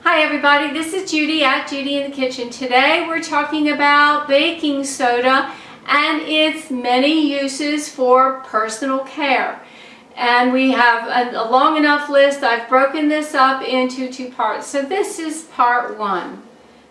Hi everybody, this is Judy at Judy in the Kitchen. Today we're talking about baking soda and its many uses for personal care. And we have a long enough list. I've broken this up into two parts. So this is part one.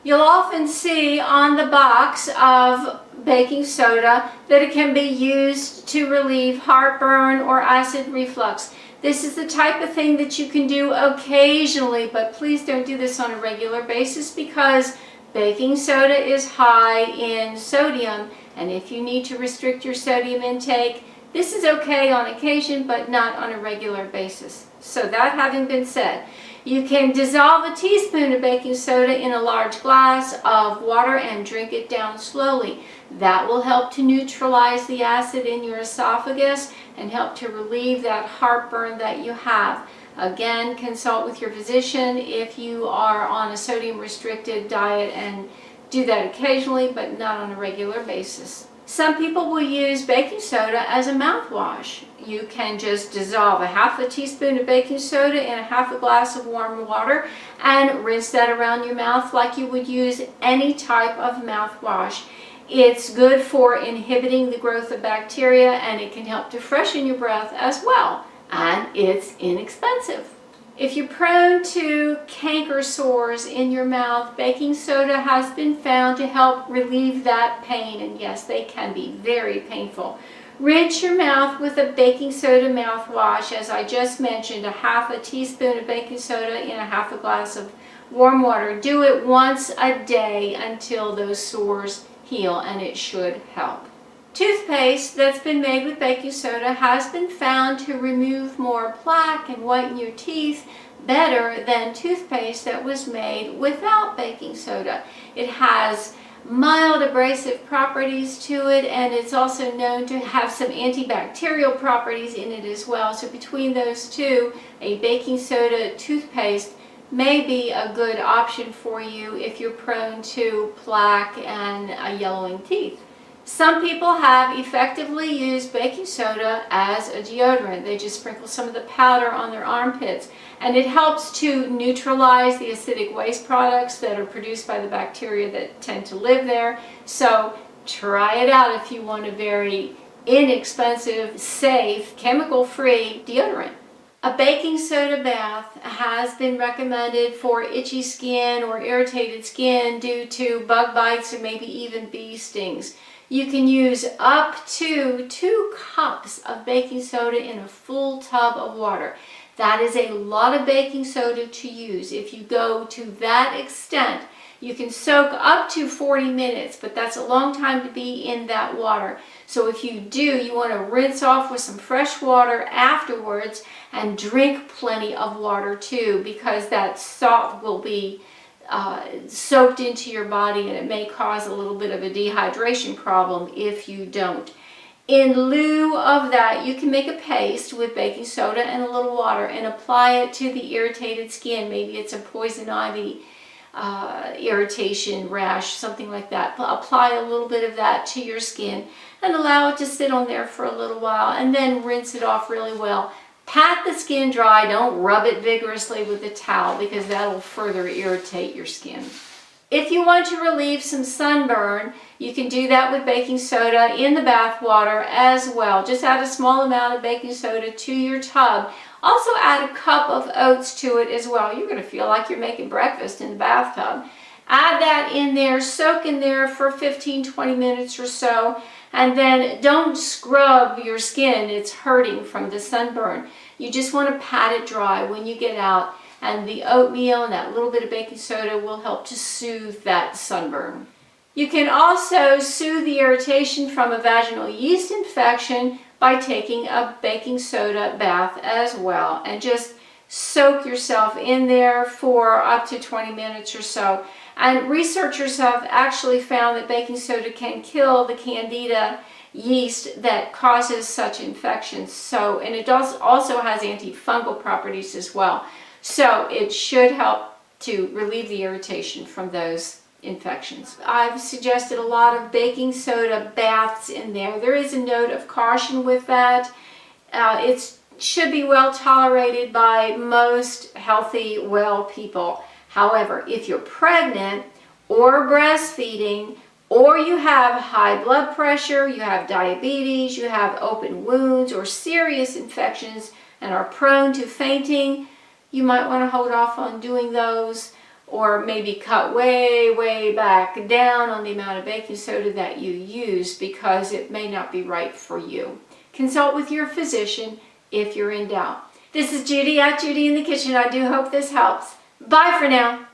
You'll often see on the box of baking soda that it can be used to relieve heartburn or acid reflux. This is the type of thing that you can do occasionally, but please don't do this on a regular basis because baking soda is high in sodium, and if you need to restrict your sodium intake, this is okay on occasion, but not on a regular basis. So that having been said, you can dissolve a teaspoon of baking soda in a large glass of water and drink it down slowly. That will help to neutralize the acid in your esophagus and help to relieve that heartburn that you have. Again, consult with your physician if you are on a sodium restricted diet, and do that occasionally but not on a regular basis. Some people will use baking soda as a mouthwash. You can just dissolve a half a teaspoon of baking soda in a half a glass of warm water and rinse that around your mouth like you would use any type of mouthwash. It's good for inhibiting the growth of bacteria, and it can help to freshen your breath as well. And it's inexpensive. If you're prone to canker sores in your mouth, baking soda has been found to help relieve that pain, and yes, they can be very painful. Rinse your mouth with a baking soda mouthwash, as I just mentioned, a half a teaspoon of baking soda in a half a glass of warm water. Do it once a day until those sores heal, and it should help. Toothpaste that's been made with baking soda has been found to remove more plaque and whiten your teeth better than toothpaste that was made without baking soda. It has mild abrasive properties to it, and it's also known to have some antibacterial properties in it as well. So between those two, a baking soda toothpaste may be a good option for you if you're prone to plaque and yellowing teeth. Some people have effectively used baking soda as a deodorant. They just sprinkle some of the powder on their armpits, and it helps to neutralize the acidic waste products that are produced by the bacteria that tend to live there. So try it out if you want a very inexpensive, safe, chemical-free deodorant. A baking soda bath has been recommended for itchy skin or irritated skin due to bug bites or maybe even bee stings. You can use up to 2 cups of baking soda in a full tub of water. That is a lot of baking soda to use. If you go to that extent, you can soak up to 40 minutes, but that's a long time to be in that water. So if you do, you want to rinse off with some fresh water afterwards and drink plenty of water too, because that salt will be soaked into your body, and it may cause a little bit of a dehydration problem if you don't. In lieu of that, you can make a paste with baking soda and a little water and apply it to the irritated skin. Maybe it's a poison ivy irritation, rash, something like that. Apply a little bit of that to your skin and allow it to sit on there for a little while, and then rinse it off really well. Pat the skin dry. Don't rub it vigorously with a towel because that will further irritate your skin. If you want to relieve some sunburn, you can do that with baking soda in the bath water as well. Just add a small amount of baking soda to your tub. Also add a cup of oats to it as well. You're going to feel like you're making breakfast in the bathtub. Add that in there, soak in there for 15-20 minutes or so, and then don't scrub your skin. It's hurting from the sunburn. You just want to pat it dry when you get out, and the oatmeal and that little bit of baking soda will help to soothe that sunburn. You can also soothe the irritation from a vaginal yeast infection by taking a baking soda bath as well, and just soak yourself in there for up to 20 minutes or so. And researchers have actually found that baking soda can kill the candida yeast that causes such infections. So, and it also has antifungal properties as well. So it should help to relieve the irritation from those infections. I've suggested a lot of baking soda baths in there. There is a note of caution with that. It should be well tolerated by most healthy, well people. However, if you're pregnant or breastfeeding, or you have high blood pressure, you have diabetes, you have open wounds or serious infections and are prone to fainting, you might want to hold off on doing those, or maybe cut way back down on the amount of baking soda that you use because it may not be right for you. Consult with your physician if you're in doubt. This is Judi at Judi in the Kitchen. I do hope this helps. Bye for now.